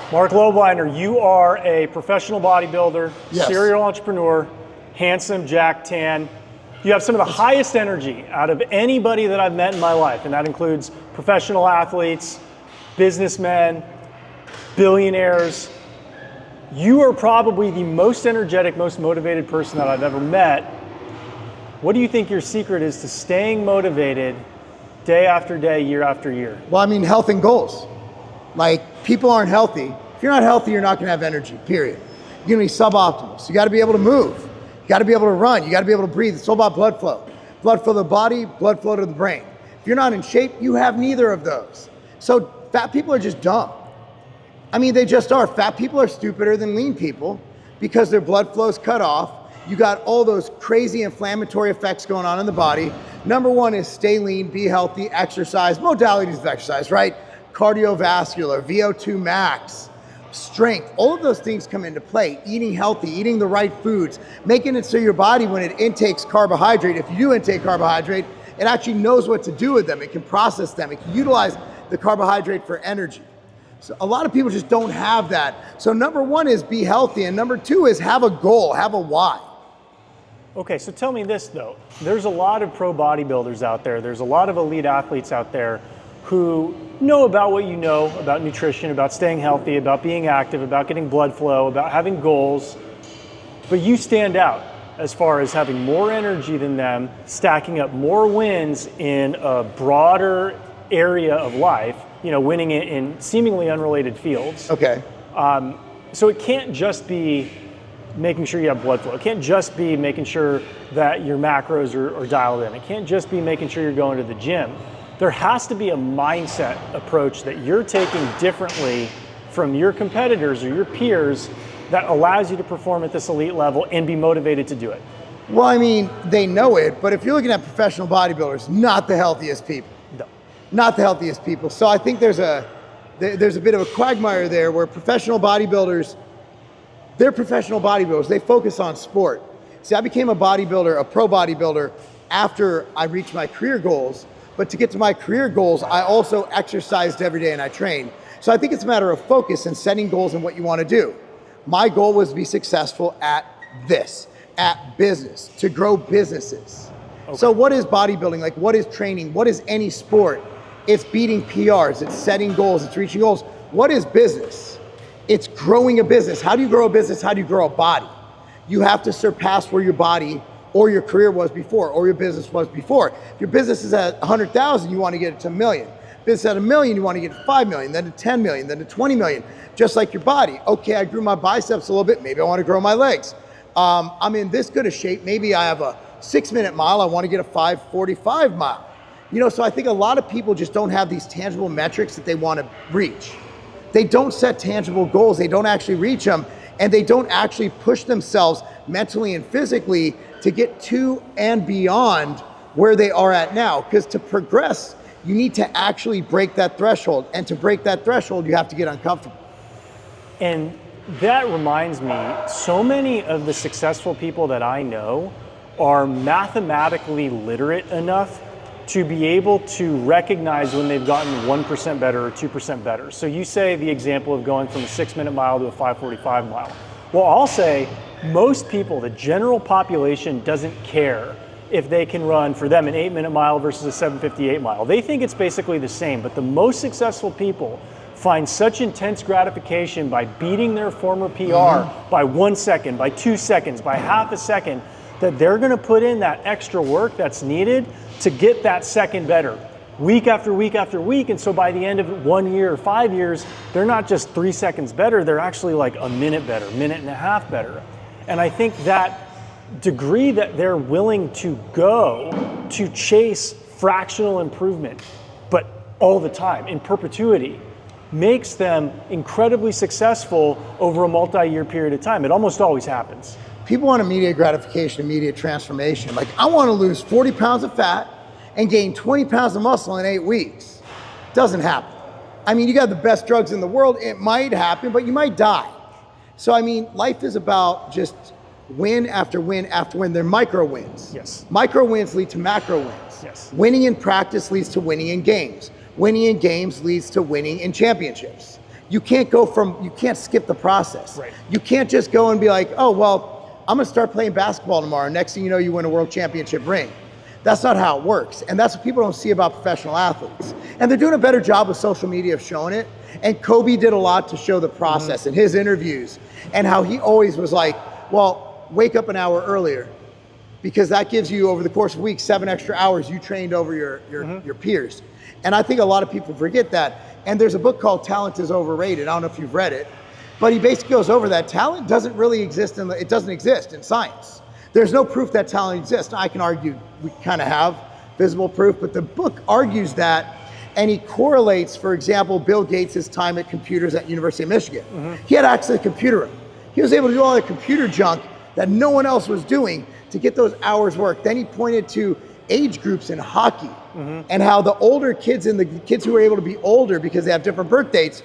Marc Lobliner, you are a professional bodybuilder, Yes. serial entrepreneur, handsome, jack tan. You have some of the highest energy out of anybody that I've met in my life, and that includes professional athletes, businessmen, billionaires. You are probably the most energetic, most motivated person that I've ever met. What do you think your secret is to staying motivated day after day, year after year? Well, I mean, health and goals. Like, people aren't healthy. If you're not healthy, you're not gonna have energy, period. You're gonna be suboptimal. So you gotta be able to move. You gotta be able to run. You gotta be able to breathe. It's all about blood flow. Blood flow to the body, blood flow to the brain. If you're not in shape, you have neither of those. So fat people are just dumb. I mean, they just are. Fat people are stupider than lean people because their blood flow is cut off. You got all those crazy inflammatory effects going on in the body. Number one is stay lean, be healthy, exercise, modalities of exercise, right? Cardiovascular, VO2 max, strength, all of those things come into play. Eating healthy, eating the right foods, making it so your body, when it intakes carbohydrate, if you do intake carbohydrate, it actually knows what to do with them. It can process them. It can utilize the carbohydrate for energy. So a lot of people just don't have that. So number one is be healthy, and number two is have a goal, have a why. Okay, so tell me this though. There's a lot of pro bodybuilders out there. There's a lot of elite athletes out there who know about what you know about nutrition, about staying healthy, about being active, about getting blood flow, about having goals. But you stand out as far as having more energy than them, stacking up more wins in a broader area of life, you know, winning it in seemingly unrelated fields. Okay. So it can't just be making sure you have blood flow. It can't just be making sure that your macros are dialed in. It can't just be making sure you're going to the gym. There has to be a mindset approach that you're taking differently from your competitors or your peers that allows you to perform at this elite level and be motivated to do it. Well, I mean, they know it, but if you're looking at professional bodybuilders, not the healthiest people. No. Not the healthiest people. So I think there's a bit of a quagmire there where professional bodybuilders, they're professional bodybuilders. They focus on sport. See, I became a bodybuilder, a pro bodybuilder, after I reached my career goals. But to get to my career goals, I also exercised every day and I trained. So I think it's a matter of focus and setting goals and what you want to do. My goal was to be successful at this, at business, to grow businesses. Okay. So what is bodybuilding? Like, what is training? What is any sport? It's beating PRs, it's setting goals, it's reaching goals. What is business? It's growing a business. How do you grow a business? How do you grow a body? You have to surpass where your body or your career was before, or your business was before. If your business is at 100,000, you want to get it to 1 million. Business at 1 million, you want to get to 5 million, then to 10 million, then to 20 million, just like your body. Okay, I grew my biceps a little bit, maybe I want to grow my legs. I'm in this good a shape, maybe I have a 6-minute mile, I want to get a 5:45 mile. You know, so I think a lot of people just don't have these tangible metrics that they want to reach. They don't set tangible goals, they don't actually reach them, and they don't actually push themselves mentally and physically to get to and beyond where they are at now. Because to progress, you need to actually break that threshold. And to break that threshold, you have to get uncomfortable. And that reminds me, so many of the successful people that I know are mathematically literate enough to be able to recognize when they've gotten 1% better or 2% better. So you say the example of going from a 6-minute mile to a 5:45 mile. Well, I'll say most people, the general population, doesn't care if they can run, for them, an 8-minute mile versus a 7:58 mile. They think it's basically the same, but the most successful people find such intense gratification by beating their former PR by 1 second, by 2 seconds, by half a second, that they're gonna put in that extra work that's needed to get that second better, week after week after week. And so by the end of 1 year or 5 years, they're not just 3 seconds better, they're actually like a minute better, minute and a half better. And I think that degree that they're willing to go to chase fractional improvement, but all the time, in perpetuity, makes them incredibly successful over a multi-year period of time. It almost always happens. People want immediate gratification, immediate transformation. Like, I want to lose 40 pounds of fat and gain 20 pounds of muscle in 8 weeks. Doesn't happen. I mean, you got the best drugs in the world, it might happen, but you might die. So, I mean, life is about just win after win after win. They're micro wins. Yes. Micro wins lead to macro wins. Yes. Winning in practice leads to winning in games. Winning in games leads to winning in championships. You can't you can't skip the process. Right. You can't just go and be like, oh, well, I'm gonna start playing basketball tomorrow. Next thing you know, you win a world championship ring. That's not how it works. And that's what people don't see about professional athletes. And they're doing a better job with social media of showing it. And Kobe did a lot to show the process in his interviews, and how he always was like, well, wake up an hour earlier, because that gives you, over the course of a week, 7 extra hours you trained over your peers. And I think a lot of people forget that. And there's a book called Talent is Overrated. I don't know if you've read it, but he basically goes over that talent doesn't really exist it doesn't exist in science. There's no proof that talent exists. I can argue we kind of have visible proof, but the book argues that, and he correlates, for example, Bill Gates' time at computers at University of Michigan. He had access to the computer room. He was able to do all the computer junk that no one else was doing to get those hours work. Then he pointed to age groups in hockey, and how the older kids and the kids who were able to be older because they have different birth dates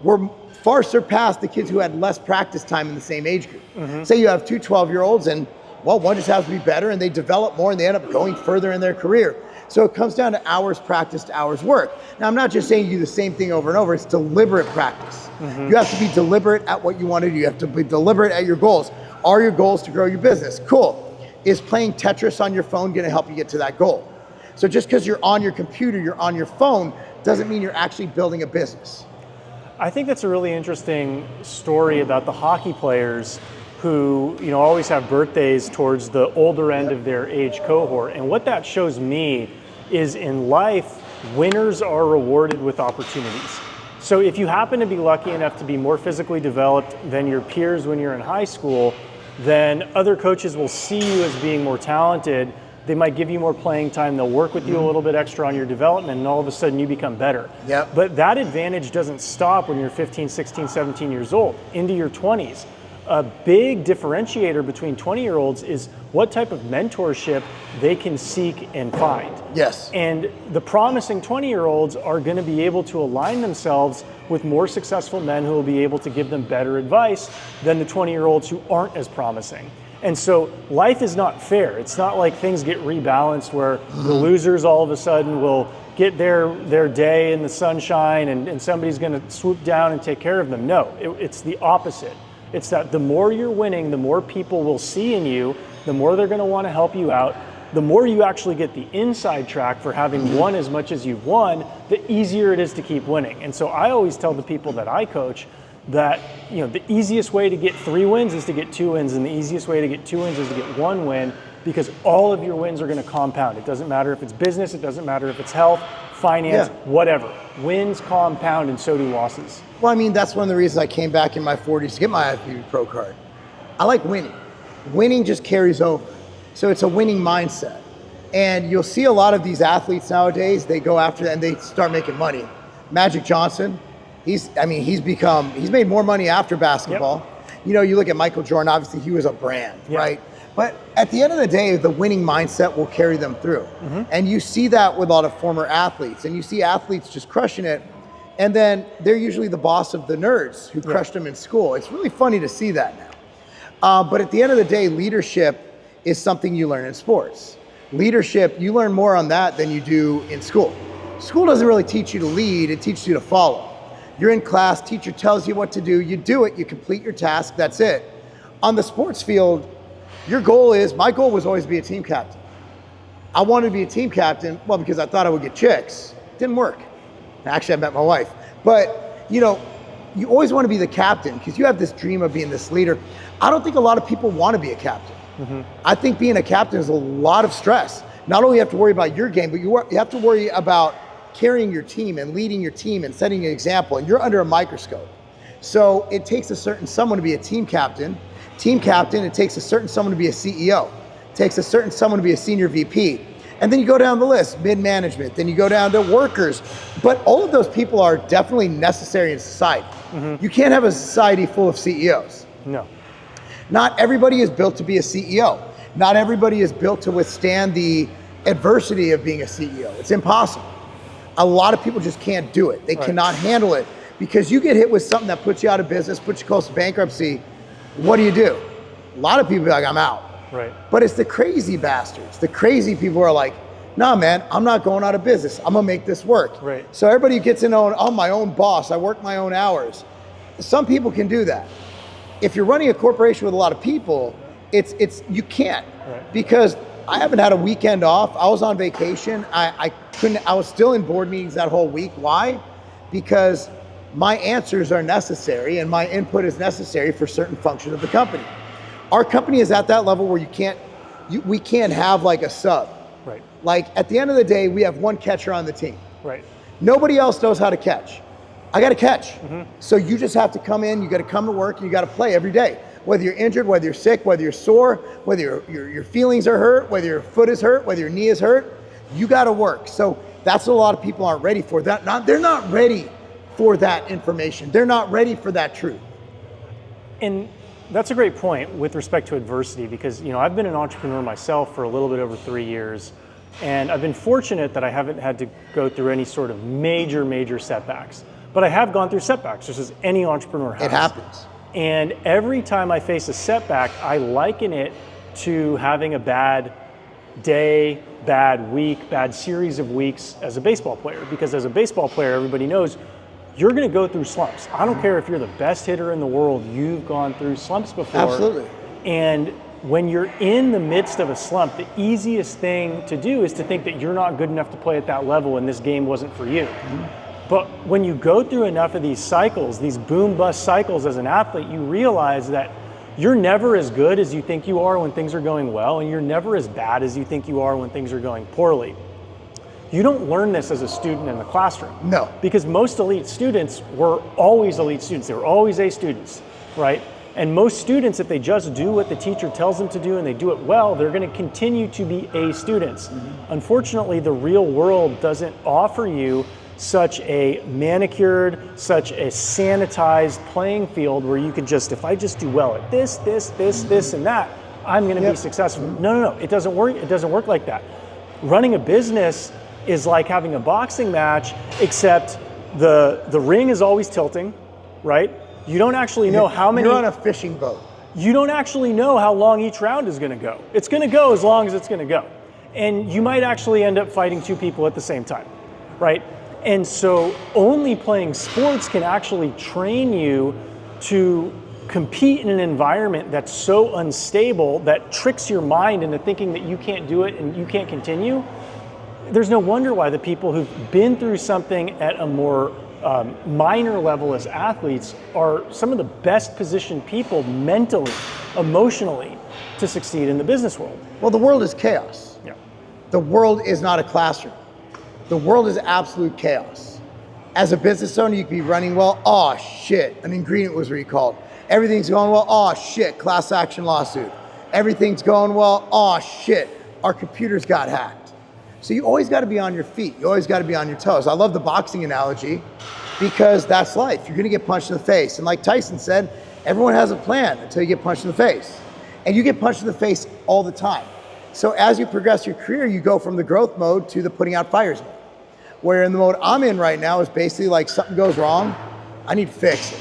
were far surpassed the kids who had less practice time in the same age group. Say you have two 12-year-olds, and well, one just has to be better, and they develop more and they end up going further in their career. So it comes down to hours practiced, hours work. Now, I'm not just saying you do the same thing over and over, it's deliberate practice. You have to be deliberate at what you want to do. You have to be deliberate at your goals. Are your goals to grow your business? Cool. Is playing Tetris on your phone going to help you get to that goal? So just because you're on your computer, you're on your phone, doesn't mean you're actually building a business. I think that's a really interesting story about the hockey players who, you know, always have birthdays towards the older end of their age cohort. And what that shows me is, in life, winners are rewarded with opportunities. So if you happen to be lucky enough to be more physically developed than your peers when you're in high school, then other coaches will see you as being more talented. They might give you more playing time. They'll work with you a little bit extra on your development, and all of a sudden you become better. But that advantage doesn't stop when you're 15, 16, 17 years old, into your 20s. A big differentiator between 20-year-olds is what type of mentorship they can seek and find. And the promising 20-year-olds are going to be able to align themselves with more successful men who will be able to give them better advice than the 20-year-olds who aren't as promising. And so life is not fair. It's not like things get rebalanced where the losers all of a sudden will get their day in the sunshine and somebody's going to swoop down and take care of them. No, it's the opposite. It's that the more you're winning, the more people will see in you, the more they're going to want to help you out. The more you actually get the inside track for having won as much as you've won, the easier it is to keep winning. And so I always tell the people that I coach that, you know, the easiest way to get 3 wins is to get 2 wins, and the easiest way to get 2 wins is to get 1 win, because all of your wins are going to compound. It doesn't matter if it's business, it doesn't matter if it's health, finance, whatever. Wins compound, and so do losses. Well, I mean, that's one of the reasons I came back in my 40s to get my IFBB Pro card. I like winning. Winning just carries over. So it's a winning mindset. And you'll see a lot of these athletes nowadays, they go after that and they start making money. Magic Johnson, he's made more money after basketball. You know, you look at Michael Jordan, obviously he was a brand, right? But at the end of the day, the winning mindset will carry them through. And you see that with a lot of former athletes, and you see athletes just crushing it. And then they're usually the boss of the nerds who crushed them in school. It's really funny to see that now. But at the end of the day, leadership is something you learn in sports. Leadership, you learn more on that than you do in school. School doesn't really teach you to lead, it teaches you to follow. You're in class, teacher tells you what to do, you do it, you complete your task, that's it. On the sports field, your goal is, my goal was always to be a team captain. I wanted to be a team captain, well, because I thought I would get chicks. Didn't work. Actually, I met my wife. But, you know, you always want to be the captain because you have this dream of being this leader. I don't think a lot of people want to be a captain. I think being a captain is a lot of stress. Not only you have to worry about your game, but you have to worry about carrying your team and leading your team and setting an example, and you're under a microscope. So it takes a certain someone to be a team captain. Team captain, it takes a certain someone to be a CEO. It takes a certain someone to be a senior VP. And then you go down the list, mid-management, then you go down to workers. But all of those people are definitely necessary in society. You can't have a society full of CEOs. No. Not everybody is built to be a CEO. Not everybody is built to withstand the adversity of being a CEO. It's impossible. A lot of people just can't do it. They cannot handle it because you get hit with something that puts you out of business, puts you close to bankruptcy. What do? A lot of people be like, I'm out. But it's the crazy bastards, the crazy people who are like, Nah, man, I'm not going out of business. I'm gonna make this work. Right. So everybody gets in on, I'm my own boss. I work my own hours. Some people can do that. If you're running a corporation with a lot of people, you can't, right. Because I haven't had a weekend off. I was on vacation. I was still in board meetings that whole week. Why? Because my answers are necessary and my input is necessary for certain functions of the company. Our company is at that level where we can't have like a sub. Right. Like at the end of the day, we have one catcher on the team. Right. Nobody else knows how to catch. I got to catch. Mm-hmm. So you just have to come in, you got to come to work, and you got to play every day. Whether you're injured, whether you're sick, whether you're sore, whether your feelings are hurt, whether your foot is hurt, whether your knee is hurt, you got to work. So that's what a lot of people aren't ready for. They're not ready for that information. They're not ready for that truth. And that's a great point with respect to adversity, because I've been an entrepreneur myself for a little bit over 3 years, and I've been fortunate that I haven't had to go through any sort of major setbacks. But I have gone through setbacks, just as any entrepreneur has. It happens. And every time I face a setback, I liken it to having a bad day, bad week, bad series of weeks as a baseball player. Because as a baseball player, everybody knows you're going to go through slumps. I don't care if you're the best hitter in the world, you've gone through slumps before. Absolutely. And when you're in the midst of a slump, the easiest thing to do is to think that you're not good enough to play at that level and this game wasn't for you. Mm-hmm. But when you go through enough of these cycles, these boom-bust cycles as an athlete, you realize that you're never as good as you think you are when things are going well, and you're never as bad as you think you are when things are going poorly. You don't learn this as a student in the classroom. No. Because most elite students were always elite students. They were always A students, right? And most students, if they just do what the teacher tells them to do and they do it well, they're going to continue to be A students. Mm-hmm. Unfortunately, the real world doesn't offer you such a manicured, such a sanitized playing field where you could just, if I just do well at this, and that, I'm going to be successful. No. It doesn't work. It doesn't work like that. Running a business is like having a boxing match, except the ring is always tilting, right? You don't actually know how many. You're on a fishing boat. You don't actually know how long each round is going to go. It's going to go as long as it's going to go. And you might actually end up fighting two people at the same time, right? And so only playing sports can actually train you to compete in an environment that's so unstable that tricks your mind into thinking that you can't do it and you can't continue. There's no wonder why the people who've been through something at a more minor level as athletes are some of the best positioned people mentally, emotionally, to succeed in the business world. Well, the world is chaos. Yeah. The world is not a classroom. The world is absolute chaos. As a business owner, you could be running well. Oh shit, an ingredient was recalled. Everything's going well. Oh shit, class action lawsuit. Everything's going well. Oh shit, our computers got hacked. So you always got to be on your feet. You always got to be on your toes. I love the boxing analogy because that's life. You're going to get punched in the face. And like Tyson said, everyone has a plan until you get punched in the face. And you get punched in the face all the time. So as you progress your career, you go from the growth mode to the putting out fires mode. Where in the mode I'm in right now is basically like something goes wrong, I need to fix it.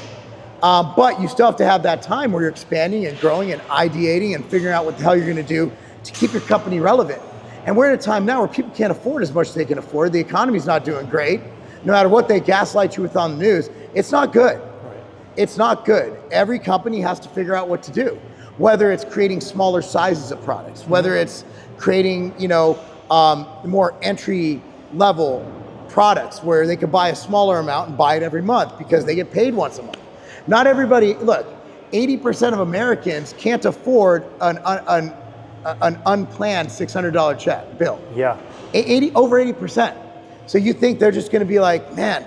But you still have to have that time where you're expanding and growing and ideating and figuring out what the hell you're going to do to keep your company relevant. And we're at a time now where people can't afford as much as they can afford. The economy's not doing great. No matter what they gaslight you with on the news, it's not good. Right. It's not good. Every company has to figure out what to do. Whether it's creating smaller sizes of products, whether it's creating, more entry level products where they could buy a smaller amount and buy it every month because they get paid once a month. Not everybody, look, 80% of Americans can't afford an unplanned $600 check bill. Yeah. Over 80%. So you think they're just gonna be like, man,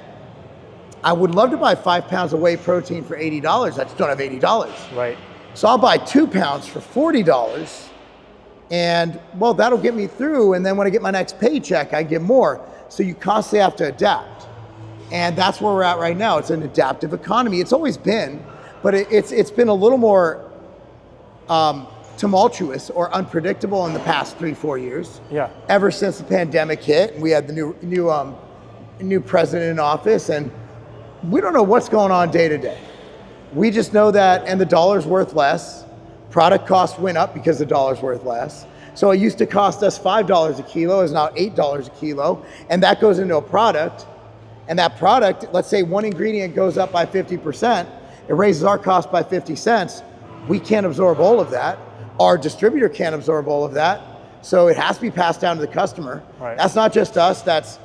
I would love to buy 5 pounds of whey protein for $80. I just don't have $80. Right. So I'll buy 2 pounds for $40 and well, that'll get me through. And then when I get my next paycheck, I get more. So you constantly have to adapt. And that's where we're at right now. It's an adaptive economy. It's always been, but it's been a little more tumultuous or unpredictable in the past 3-4 years. Yeah. Ever since the pandemic hit, and we had the new president in office, and we don't know what's going on day to day. We just know that, and the dollar's worth less. Product costs went up because the dollar's worth less. So it used to cost us $5 a kilo, is now $8 a kilo, and that goes into a product. And that product, let's say one ingredient goes up by 50%, it raises our cost by 50 cents. We can't absorb all of that. Our distributor can't absorb all of that. So it has to be passed down to the customer. Right. That's not just us, that's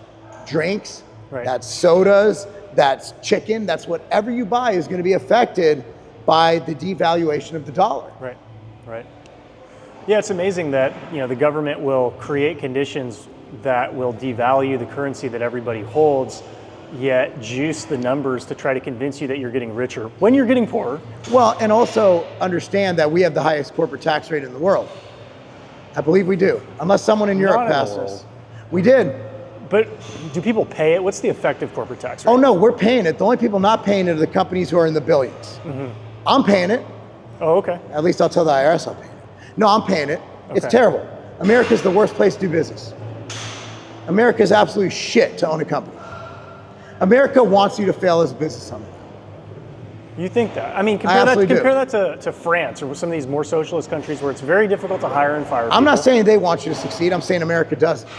drinks, right. that's sodas, that's chicken, that's whatever you buy is going to be affected by the devaluation of the dollar. Right, right. Yeah, it's amazing that the government will create conditions that will devalue the currency that everybody holds, yet juice the numbers to try to convince you that you're getting richer when you're getting poorer. Well, and also understand that we have the highest corporate tax rate in the world. I believe we do, unless someone in Europe passed us. We did. But do people pay it? What's the effective corporate tax rate? Oh no, we're paying it. The only people not paying it are the companies who are in the billions. Mm-hmm. I'm paying it. Oh, okay. At least I'll tell the IRS I'm paying it. No, I'm paying it. Okay. It's terrible. America's the worst place to do business. America's absolute shit to own a company. America wants you to fail as a business owner. You think that? I mean, compare that to France or some of these more socialist countries where it's very difficult to hire and fire people. I'm not saying they want you to succeed. I'm saying America doesn't.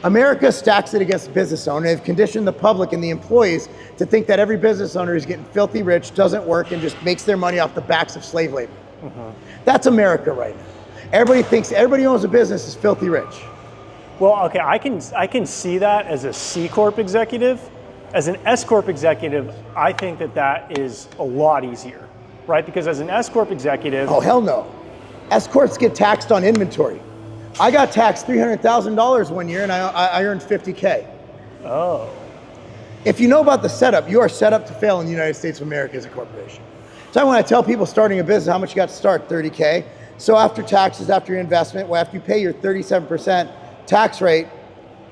America stacks it against the business owner. They've conditioned the public and the employees to think that every business owner is getting filthy rich, doesn't work, and just makes their money off the backs of slave labor. Mm-hmm. That's America right now. Everybody thinks everybody who owns a business is filthy rich. Well, okay, I can see that as a C Corp executive. As an S Corp executive, I think that is a lot easier, right? Because as an S Corp executive... Oh, hell no. S Corps get taxed on inventory. I got taxed $300,000 one year and I earned $50K. Oh. If you know about the setup, you are set up to fail in the United States of America as a corporation. So when I tell people starting a business, how much you got to start? 30K. So after taxes, after your investment, well, after you pay your 37% tax rate,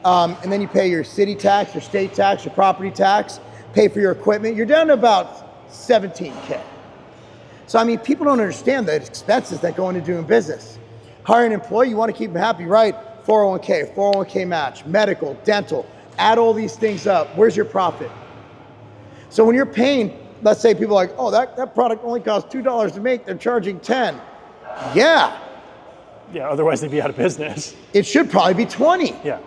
and then you pay your city tax, your state tax, your property tax, pay for your equipment, you're down to about 17K. So I mean, people don't understand the expenses that go into doing business. Hire an employee, you want to keep them happy, right? 401k match, medical, dental, add all these things up. Where's your profit? So when you're paying, let's say people are like, oh, that product only costs $2 to make, they're charging 10. Yeah. Yeah, otherwise they'd be out of business. It should probably be 20. Yeah.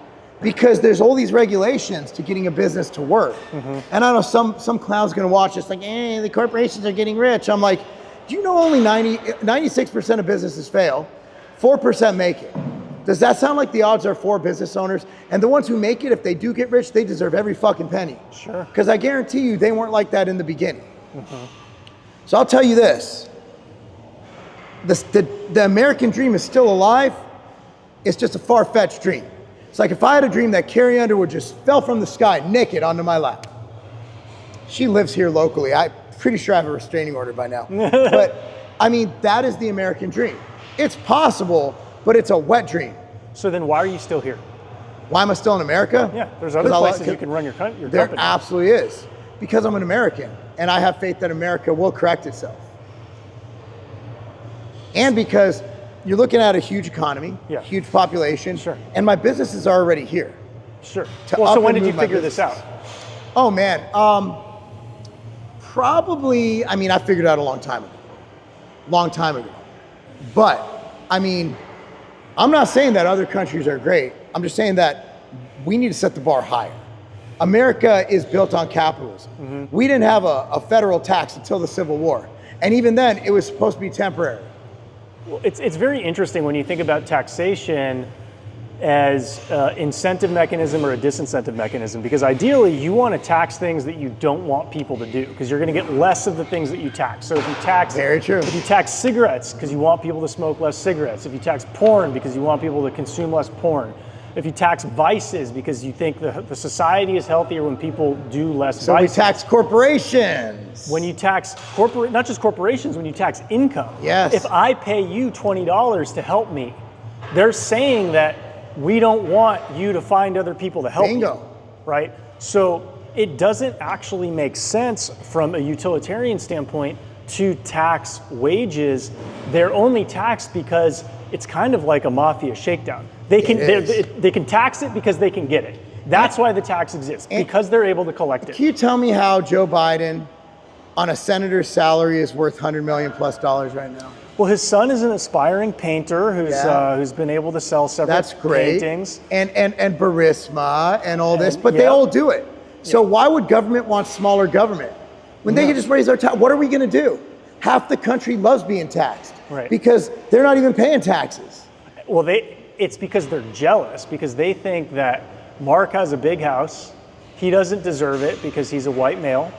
Because there's all these regulations to getting a business to work. Mm-hmm. And I know some clown's gonna watch this like, the corporations are getting rich. I'm like, do you know only 96% of businesses fail, 4% make it? Does that sound like the odds are for business owners? And the ones who make it, if they do get rich, they deserve every fucking penny. Sure. Because I guarantee you, they weren't like that in the beginning. Mm-hmm. So I'll tell you this, the American dream is still alive. It's just a far-fetched dream. It's like if I had a dream that Carrie Underwood just fell from the sky naked onto my lap. She lives here locally. I'm pretty sure I have a restraining order by now. But I mean, that is the American dream. It's possible, but it's a wet dream. So then why are you still here? Why am I still in America? Yeah, there's other places you can run your company. There absolutely is. Because I'm an American and I have faith that America will correct itself. And because you're looking at a huge economy, huge population, and my businesses are already here. Sure. Well, so when did you figure this out? Oh man, probably, I mean, I figured it out a long time ago. But, I mean, I'm not saying that other countries are great. I'm just saying that we need to set the bar higher. America is built on capitalism. Mm-hmm. We didn't have a federal tax until the Civil War. And even then, it was supposed to be temporary. Well, it's very interesting when you think about taxation as an incentive mechanism or a disincentive mechanism, because ideally you want to tax things that you don't want people to do, because you're going to get less of the things that you tax. So if you tax, if you tax cigarettes because you want people to smoke less cigarettes, if you tax porn because you want people to consume less porn, if you tax vices because you think the society is healthier when people do less vices. So we tax corporations. When you tax not just corporations, when you tax income. Yes. If I pay you $20 to help me, they're saying that we don't want you to find other people to help you, right? So it doesn't actually make sense from a utilitarian standpoint to tax wages. They're only taxed because it's kind of like a mafia shakedown. They can tax it because they can get it. That's why the tax exists, because they're able to collect it. Can you tell me how Joe Biden on a senator's salary is worth $100 million plus right now? Well, his son is an aspiring painter who's been able to sell several That's great. paintings. And Burisma and all this, but yeah. they all do it. So why would government want smaller government? When they can just raise our tax, what are we gonna do? Half the country loves being taxed because they're not even paying taxes. Well, it's because they're jealous, because they think that Mark has a big house. He doesn't deserve it because he's a white male.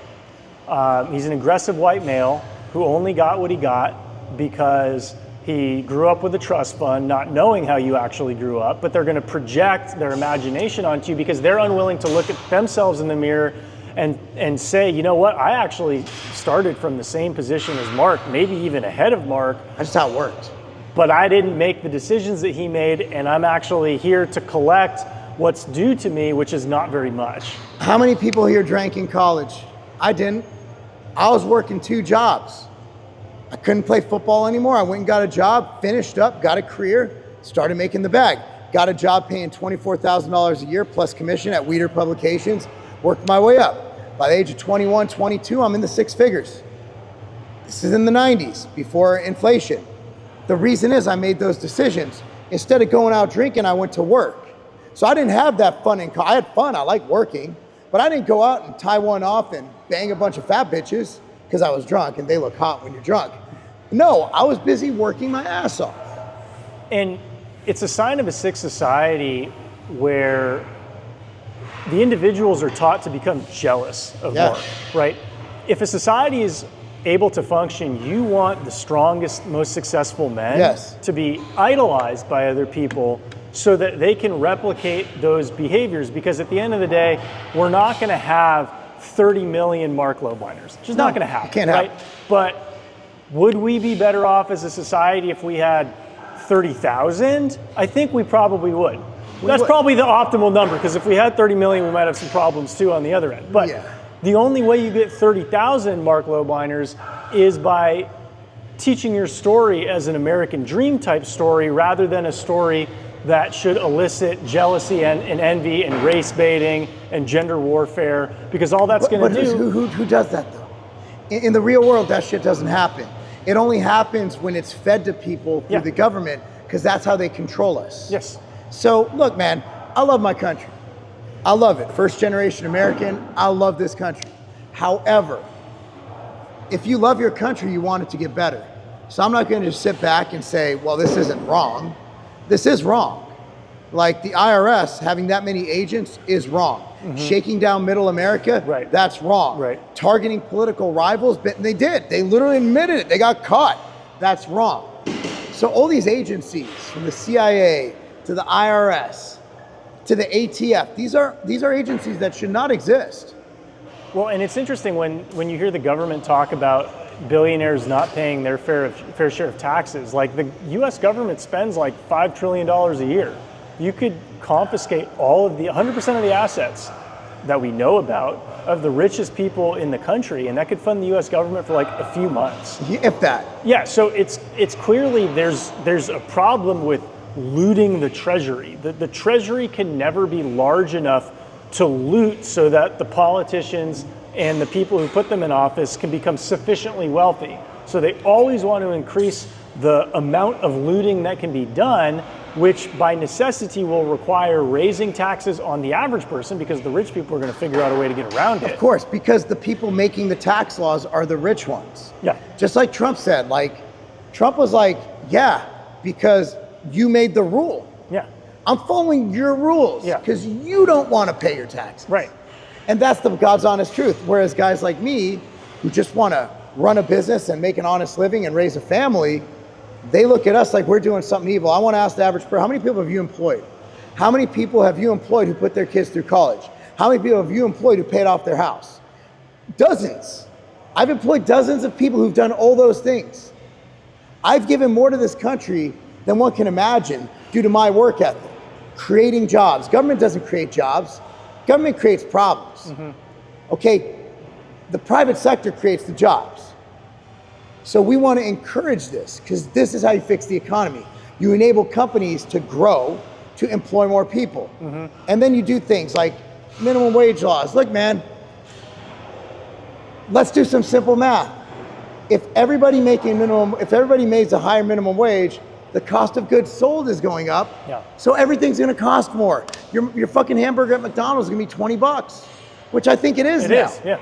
He's an aggressive white male who only got what he got because he grew up with a trust fund, not knowing how you actually grew up, but they're gonna project their imagination onto you because they're unwilling to look at themselves in the mirror and say, you know what, I actually started from the same position as Mark, maybe even ahead of Mark. That's how it worked. But I didn't make the decisions that he made, and I'm actually here to collect what's due to me, which is not very much. How many people here drank in college? I didn't. I was working 2 jobs. I couldn't play football anymore. I went and got a job, finished up, got a career, started making the bag. Got a job paying $24,000 a year plus commission at Weeder Publications, worked my way up. By the age of 21, 22, I'm in the 6 figures. This is in the 90s, before inflation. The reason is I made those decisions. Instead of going out drinking, I went to work. So I didn't have that fun in college. I had fun, I like working, but I didn't go out and tie one off and bang a bunch of fat bitches because I was drunk and they look hot when you're drunk. No, I was busy working my ass off. And it's a sign of a sick society where the individuals are taught to become jealous of Mark, right? If a society is able to function, you want the strongest, most successful men to be idolized by other people so that they can replicate those behaviors, because at the end of the day, we're not gonna have 30 million Marc Lobliners. It's just not gonna happen, can't right? happen. But would we be better off as a society if we had 30,000? I think we probably would. That's probably the optimal number, because if we had 30 million, we might have some problems too on the other end. But the only way you get 30,000 Marc Lobliners is by teaching your story as an American dream type story rather than a story that should elicit jealousy and envy and race baiting and gender warfare, because all that's going to do... Who does that though? In the real world, that shit doesn't happen. It only happens when it's fed to people through the government, because that's how they control us. Yes. So look, man, I love my country. I love it. First generation American, I love this country. However, if you love your country, you want it to get better. So I'm not going to just sit back and say, well, this isn't wrong. This is wrong. Like the IRS having that many agents is wrong. Shaking down middle America, that's wrong. Targeting political rivals, but they did. They literally admitted it. They got caught. That's wrong. So all these agencies, from the CIA to the IRS to the ATF, these are agencies that should not exist. Well, and it's interesting when you hear the government talk about billionaires not paying their fair share of taxes. Like the US government spends like $5 trillion a year. You could confiscate 100% of the assets that we know about of the richest people in the country, and that could fund the US government for like a few months. If that. Yeah, so it's clearly there's a problem with looting the treasury. The treasury can never be large enough to loot so that the politicians and the people who put them in office can become sufficiently wealthy. So they always want to increase the amount of looting that can be done, which by necessity will require raising taxes on the average person, because the rich people are going to figure out a way to get around it. Of course, because the people making the tax laws are the rich ones. Yeah. Just like Trump said, Trump was like, yeah, because you made the rule. Yeah. I'm following your rules because you don't want to pay your taxes. Right. And that's the God's honest truth. Whereas guys like me, who just want to run a business and make an honest living and raise a family, they look at us like we're doing something evil. I want to ask the average person, how many people have you employed? How many people have you employed who put their kids through college? How many people have you employed who paid off their house? Dozens. I've employed dozens of people who've done all those things. I've given more to this country than one can imagine due to my work ethic. Creating jobs. Government doesn't create jobs. Government creates problems. Okay, the private sector creates the jobs. So we want to encourage this, because this is how you fix the economy. You enable companies to grow, to employ more people. And then you do things like minimum wage laws. Look, man, let's do some simple math. if everybody makes a higher minimum wage, the cost of goods sold is going up. Yeah. So everything's gonna cost more. Your fucking hamburger at McDonald's is gonna be 20 bucks, which I think it is now. It is, yeah.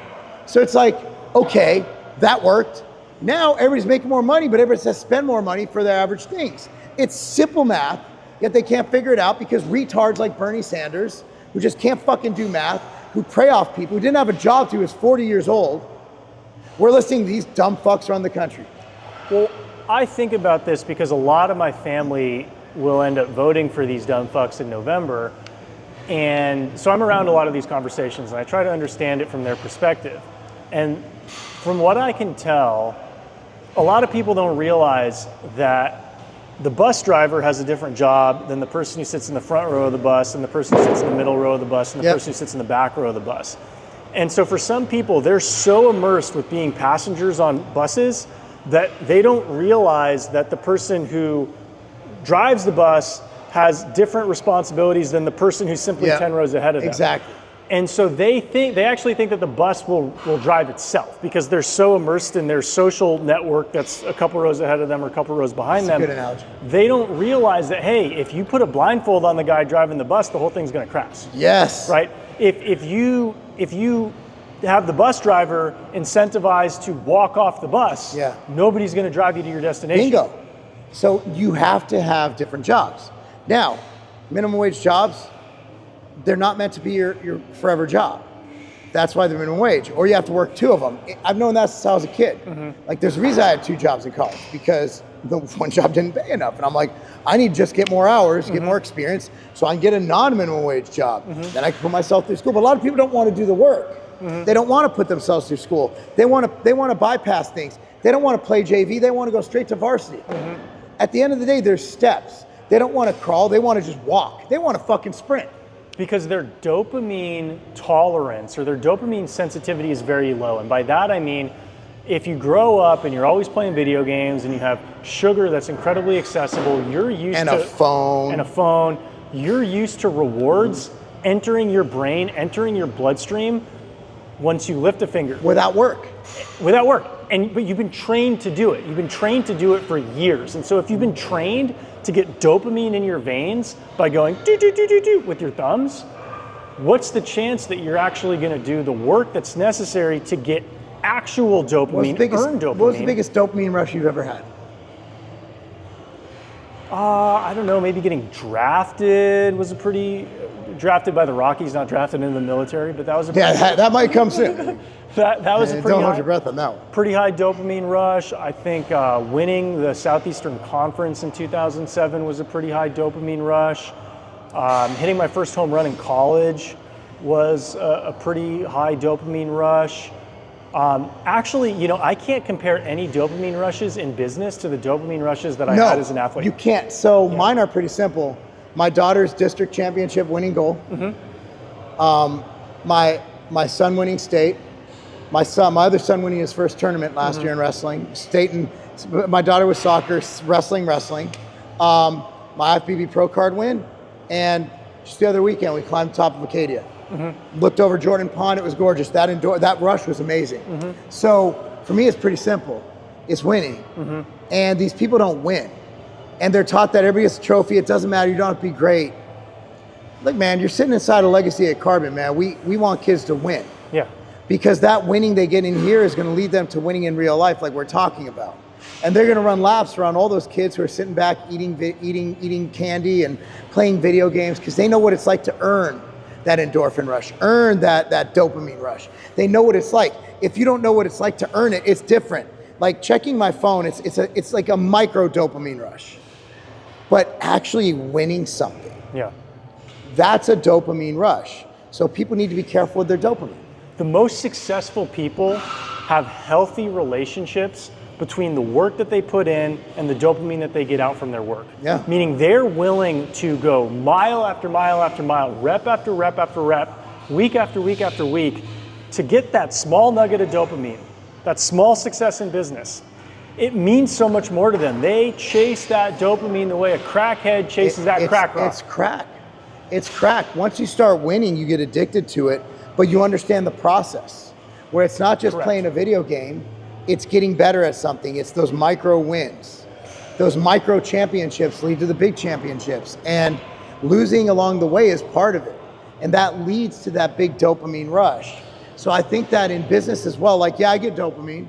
So it's like, okay, that worked. Now everybody's making more money, but everybody has to spend more money for their average things. It's simple math, yet they can't figure it out because retards like Bernie Sanders, who just can't fucking do math, who prey off people, who didn't have a job till he was 40 years old. We're listening to these dumb fucks around the country. Well, I think about this because a lot of my family will end up voting for these dumb fucks in November. And so I'm around a lot of these conversations and I try to understand it from their perspective. And from what I can tell, a lot of people don't realize that the bus driver has a different job than the person who sits in the front row of the bus and the person who sits in the middle row of the bus and the person who sits in the back row of the bus. And so for some people, they're so immersed with being passengers on buses that they don't realize that the person who drives the bus has different responsibilities than the person who's simply 10 rows ahead of them. Exactly. And so they actually think that the bus will drive itself because they're so immersed in their social network that's a couple rows ahead of them or a couple rows behind them. That's a good analogy. They don't realize that, hey, if you put a blindfold on the guy driving the bus, the whole thing's gonna crash. Yes. Right? If you have the bus driver incentivized to walk off the bus, nobody's gonna drive you to your destination. Bingo. So you have to have different jobs. Now, minimum wage jobs, they're not meant to be your forever job. That's why they're minimum wage, or you have to work two of them. I've known that since I was a kid. Like there's a reason I had 2 jobs in college because the one job didn't pay enough. And I'm like, I need to just get more hours, get more experience so I can get a non-minimum wage job. Then I can put myself through school. But a lot of people don't want to do the work. They don't want to put themselves through school. They want to bypass things. They don't want to play JV. They want to go straight to varsity. At the end of the day, there's steps. They don't want to crawl. They want to just walk. They want to fucking sprint. Because their dopamine tolerance or their dopamine sensitivity is very low. And by that I mean, if you grow up and you're always playing video games and you have sugar that's incredibly accessible, you're used to a phone. You're used to rewards entering your brain, entering your bloodstream once you lift a finger. Without work. But you've been trained to do it. You've been trained to do it for years. And so if you've been trained to get dopamine in your veins by going do do do do do with your thumbs, what's the chance that you're actually going to do the work that's necessary to get actual dopamine, earn dopamine? What was the biggest dopamine rush you've ever had? I don't know, maybe getting drafted was drafted by the Rockies, not drafted into the military, but that was that might come soon. that was a pretty don't hold your breath on that one. Pretty high dopamine rush. I think winning the Southeastern Conference in 2007 was a pretty high dopamine rush. Hitting my first home run in college was a pretty high dopamine rush. Actually, I can't compare any dopamine rushes in business to the dopamine rushes that I had as an athlete. You can't. So mine are pretty simple. My daughter's district championship winning goal. My son winning state. My other son winning his first tournament last year in wrestling. State and my daughter was soccer, wrestling. My FBB Pro card win, and just the other weekend we climbed the top of Acadia. Looked over Jordan Pond, it was gorgeous. That rush was amazing. So for me, it's pretty simple. It's winning. And these people don't win. And they're taught that everybody gets a trophy, it doesn't matter, you don't have to be great. Look, man, you're sitting inside a legacy at Carbon, man. We want kids to win. Yeah. Because that winning they get in here is gonna lead them to winning in real life like we're talking about. And they're gonna run laps around all those kids who are sitting back eating candy and playing video games because they know what it's like to earn that endorphin rush, earn that dopamine rush. They know what it's like. If you don't know what it's like to earn it, it's different. Like checking my phone, it's like a micro dopamine rush. But actually winning something, that's a dopamine rush. So people need to be careful with their dopamine. The most successful people have healthy relationships between the work that they put in and the dopamine that they get out from their work. Meaning they're willing to go mile after mile after mile, rep after rep after rep, week after week after week to get that small nugget of dopamine, that small success in business. It means so much more to them. They chase that dopamine the way a crackhead chases crack rock. It's crack. It's crack. Once you start winning, you get addicted to it, but you understand the process. Where it's not just playing a video game, it's getting better at something. It's those micro wins. Those micro championships lead to the big championships, and losing along the way is part of it. And that leads to that big dopamine rush. So I think that in business as well, like, yeah, I get dopamine.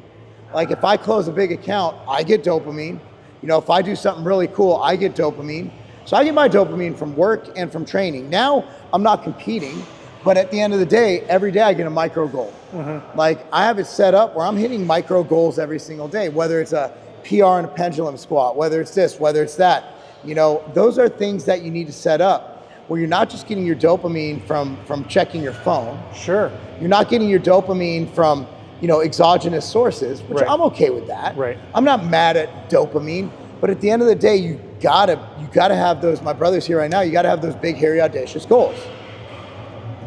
Like if I close a big account, I get dopamine. You know, if I do something really cool, I get dopamine. So I get my dopamine from work and from training. Now I'm not competing, but at the end of the day, every day I get a micro goal. Like I have it set up where I'm hitting micro goals every single day, whether it's a PR and a pendulum squat, whether it's this, whether it's that. You know, those are things that you need to set up where you're not just getting your dopamine from checking your phone. Sure. You're not getting your dopamine from, you know, exogenous sources, which I'm okay with that. Right. I'm not mad at dopamine, but at the end of the day, you gotta have those, my brother's here right now, you gotta have those big, hairy, audacious goals.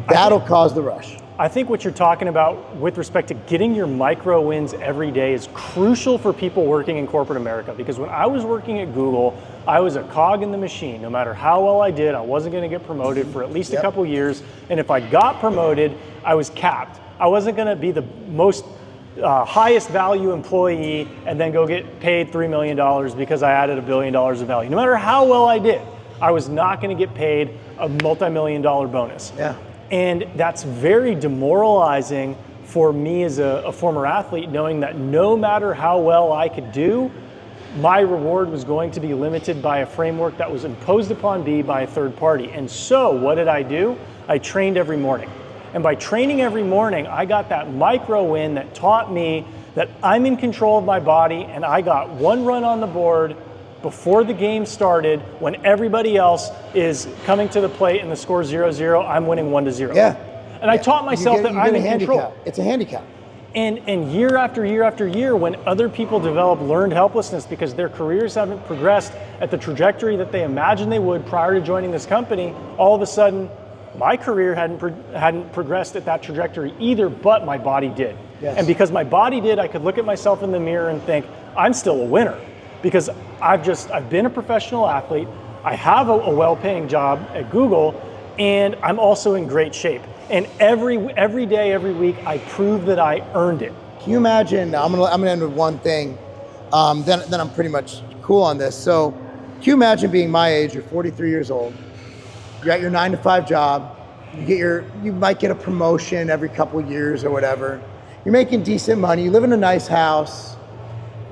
That'll cause the rush. I think what you're talking about with respect to getting your micro wins every day is crucial for people working in corporate America, because when I was working at Google, I was a cog in the machine. No matter how well I did, I wasn't going to get promoted for at least a couple years. And if I got promoted, I was capped. I wasn't going to be the most highest value employee and then go get paid $3 million because I added $1 billion of value. No matter how well I did, I was not going to get paid a multi-million-dollar bonus. Yeah. And that's very demoralizing for me as a former athlete, knowing that no matter how well I could do, my reward was going to be limited by a framework that was imposed upon me by a third party. And so what did I do? I trained every morning. And by training every morning, I got that micro win that taught me that I'm in control of my body, and I got one run on the board before the game started, when everybody else is coming to the plate and the score 0-0, I'm winning 1-0. Yeah. And I taught myself that I'm in control. It's a handicap. And year after year after year, when other people develop learned helplessness because their careers haven't progressed at the trajectory that they imagined they would prior to joining this company, all of a sudden, my career hadn't progressed at that trajectory either, but my body did. Yes. And because my body did, I could look at myself in the mirror and think, I'm still a winner. Because I've been a professional athlete, I have a well-paying job at Google, and I'm also in great shape. And every day, every week, I prove that I earned it. Can you imagine? I'm gonna end with one thing. Then I'm pretty much cool on this. So, can you imagine being my age? You're 43 years old. You're at your 9-to-5 job. You might get a promotion every couple of years or whatever. You're making decent money. You live in a nice house.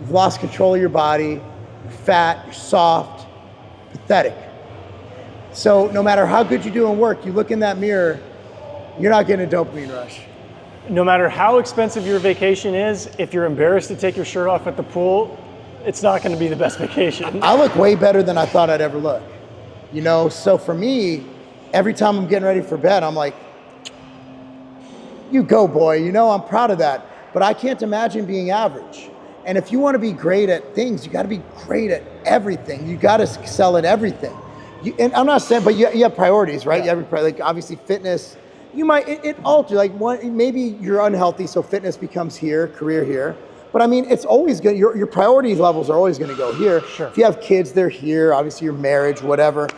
You've lost control of your body. You're fat. You're soft. Pathetic. So no matter how good you do in work, you look in that mirror, you're not getting a dopamine rush. No matter how expensive your vacation is, if you're embarrassed to take your shirt off at the pool, it's not going to be the best vacation. I look way better than I thought I'd ever look. You know, so for me, every time I'm getting ready for bed, I'm like, you go, boy. You know, I'm proud of that. But I can't imagine being average. And if you want to be great at things, you got to be great at everything. You got to excel at everything. And I'm not saying, but you have priorities, right? Yeah. You have, like, obviously fitness. You might, it alters, like maybe you're unhealthy, so fitness becomes here, career here. But I mean, it's always good. Your priority levels are always going to go here. Sure. If you have kids, they're here. Obviously, your marriage, whatever.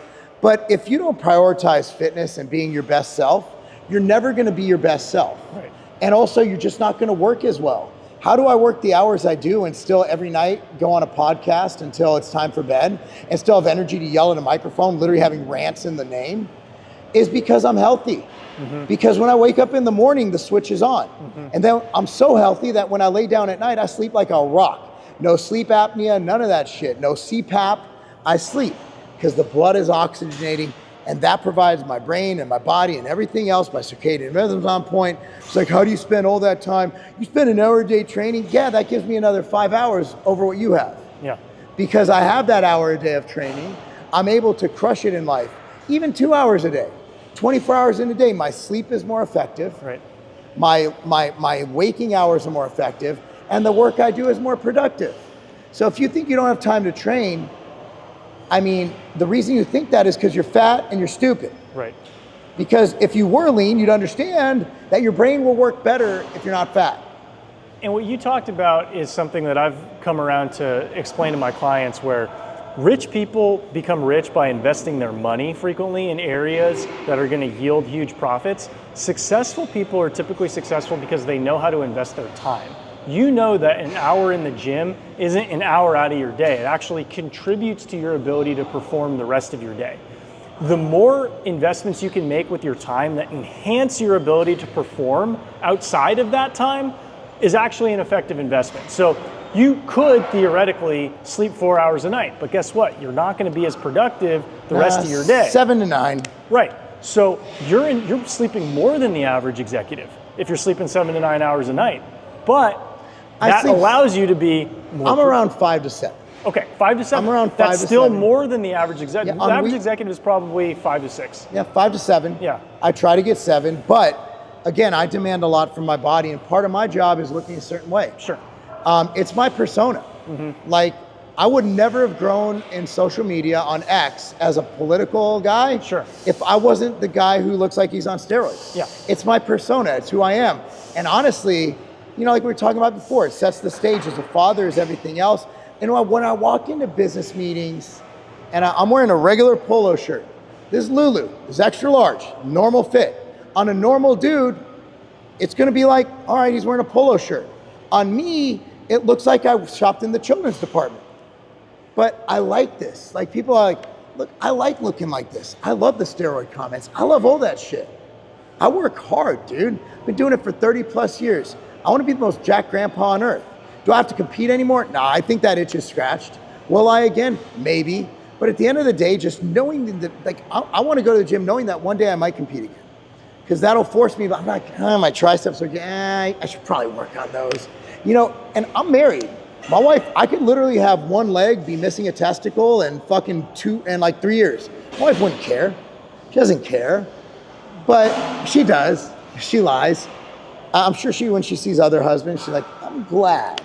But if you don't prioritize fitness and being your best self, you're never going to be your best self. Right. And also, you're just not going to work as well. How do I work the hours I do and still every night go on a podcast until it's time for bed and still have energy to yell at a microphone, literally having rants in the name? Is because I'm healthy. Mm-hmm. Because when I wake up in the morning, the switch is on. Mm-hmm. And then I'm so healthy that when I lay down at night, I sleep like a rock. No sleep apnea, none of that shit. No CPAP, I sleep because the blood is oxygenating, and that provides my brain and my body and everything else, my circadian rhythm's on point. It's like, how do you spend all that time? You spend an hour a day training? Yeah, that gives me another 5 hours over what you have. Yeah. Because I have that hour a day of training, I'm able to crush it in life. Even 2 hours a day, 24 hours in a day, my sleep is more effective. Right. My waking hours are more effective, and the work I do is more productive. So if you think you don't have time to train, I mean, the reason you think that is because you're fat and you're stupid. Right. Because if you were lean, you'd understand that your brain will work better if you're not fat. And what you talked about is something that I've come around to explain to my clients, where rich people become rich by investing their money frequently in areas that are going to yield huge profits. Successful people are typically successful because they know how to invest their time. you know that an hour in the gym isn't an hour out of your day. It actually contributes to your ability to perform the rest of your day. The more investments you can make with your time that enhance your ability to perform outside of that time is actually an effective investment. So you could theoretically sleep 4 hours a night, but guess what? You're not going to be as productive the rest of your day. 7 to 9. Right. So you're sleeping more than the average executive if you're sleeping 7 to 9 hours a night. But that allows you to be more. I'm around 5 to 7. Okay, 5 to 7. I'm around 5 That's to 7. still more than the average executive. Yeah, the average executive is probably 5 to 6. Yeah, 5 to 7. Yeah. I try to get 7, but again, I demand a lot from my body, and part of my job is looking a certain way. Sure. It's my persona. Like, I would never have grown in social media on X as a political guy if I wasn't the guy who looks like he's on steroids. Yeah. It's my persona, it's who I am. And honestly, you know, like we were talking about before, it sets the stage as a father, as everything else. And when I walk into business meetings and I'm wearing a regular polo shirt, this is Lulu, this is extra large, normal fit. On a normal dude, it's gonna be like, all right, he's wearing a polo shirt. On me, it looks like I shopped in the children's department. But I like this. Like, people are like, look, I like looking like this. I love the steroid comments. I love all that shit. I work hard, dude. Been doing it for 30 plus years. I wanna be the most jacked grandpa on earth. Do I have to compete anymore? Nah, I think that itch is scratched. Will I again? Maybe. But at the end of the day, just knowing that, like, I wanna go to the gym knowing that one day I might compete again. Because that'll force me, I'm like, my triceps are, I should probably work on those. You know, and I'm married. My wife, I could literally have one leg, be missing a testicle, and fucking 3 years. My wife wouldn't care. She doesn't care. But she does. She lies. I'm sure when she sees other husbands, she's like, I'm glad.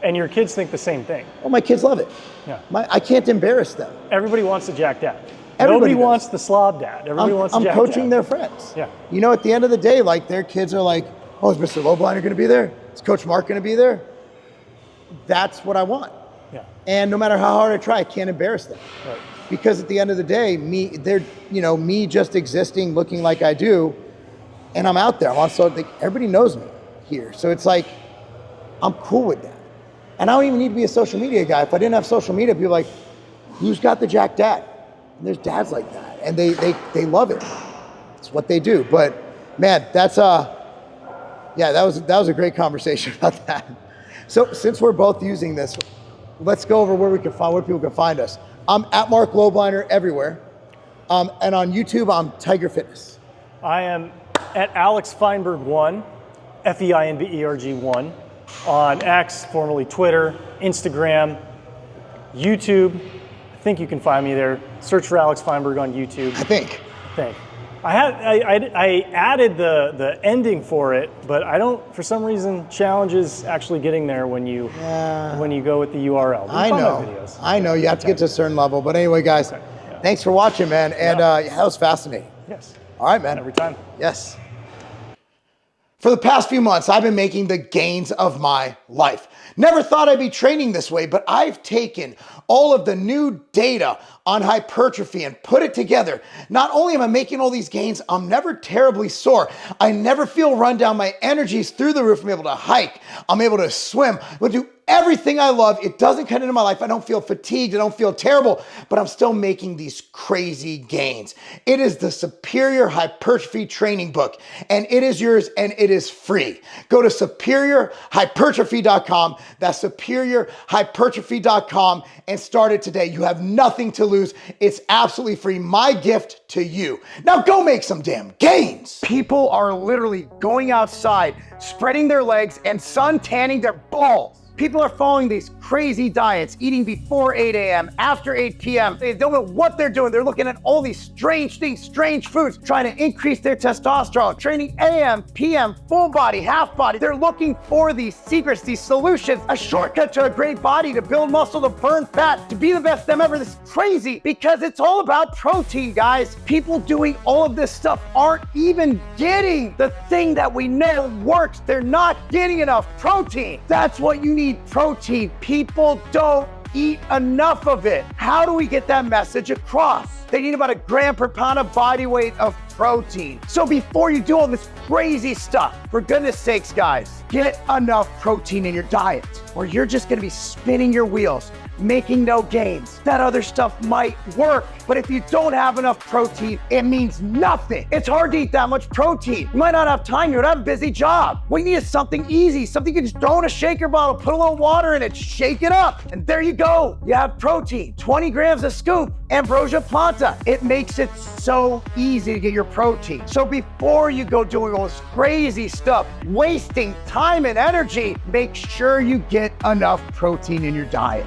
And your kids think the same thing. Oh, my kids love it. Yeah. I can't embarrass them. Everybody wants the jack dad. Everybody Nobody wants the slob dad. Everybody wants the jack dad. I'm coaching their friends. Yeah. You know, at the end of the day, like, their kids are like, oh, is Mr. Lobliner going to be there? Is Coach Mark going to be there? That's what I want. Yeah. And no matter how hard I try, I can't embarrass them. Right. Because at the end of the day, me just existing, looking like I do, and I'm out there. I'm also, everybody knows me here. So it's like, I'm cool with that. And I don't even need to be a social media guy. If I didn't have social media, people are like, who's got the jack dad? And there's dads like that. And they love it. It's what they do. But man, that was a great conversation about that. So since we're both using this, let's go over where people can find us. I'm at Marc Lobliner everywhere. And on YouTube, I'm Tiger Fitness. I am at Alex Feinberg 1, Feinberg 1, on X, formerly Twitter, Instagram, YouTube. I think you can find me there. Search for Alex Feinberg on YouTube. I think. I added the ending for it, but I don't, for some reason, challenges actually getting there when you go with the URL. I know. You have to get to a certain level. But anyway, guys, thanks for watching, man. And that was fascinating. Yes. All right, man. Every time. Yes. For the past few months, I've been making the gains of my life. Never thought I'd be training this way, but I've taken all of the new data on hypertrophy and put it together. Not only am I making all these gains, I'm never terribly sore. I never feel run down. My energy's through the roof. I'm able to hike. I'm able to swim. I'll do everything I love. It doesn't cut into my life. I don't feel fatigued. I don't feel terrible, but I'm still making these crazy gains. It is the Superior Hypertrophy Training Book, and it is yours, and it is free. Go to superiorhypertrophy.com. That's superiorhypertrophy.com and start it today. You have nothing to lose. It's absolutely free. My gift to you. Now go make some damn gains. People are literally going outside, spreading their legs and sun tanning their balls. People are following these crazy diets, eating before 8 a.m., after 8 p.m. They don't know what they're doing. They're looking at all these strange things, strange foods, trying to increase their testosterone, training AM, PM, full body, half body. They're looking for these secrets, these solutions, a shortcut to a great body, to build muscle, to burn fat, to be the best them ever. This is crazy because it's all about protein, guys. People doing all of this stuff aren't even getting the thing that we know works. They're not getting enough protein. That's what you need. Protein. People don't eat enough of it. How do we get that message across? They need about 1 gram per pound of body weight of protein. So before you do all this crazy stuff, for goodness sakes, guys, get enough protein in your diet, or you're just gonna be spinning your wheels, making no gains. That other stuff might work, but if you don't have enough protein, it means nothing. It's hard to eat that much protein. You might not have time, you would have a busy job. What you need is something easy, something you can just throw in a shaker bottle, put a little water in it, shake it up, and there you go. You have protein, 20 grams a scoop, ambrosia planta. It makes it so easy to get your protein. So before you go doing all this crazy stuff, wasting time and energy, make sure you get enough protein in your diet.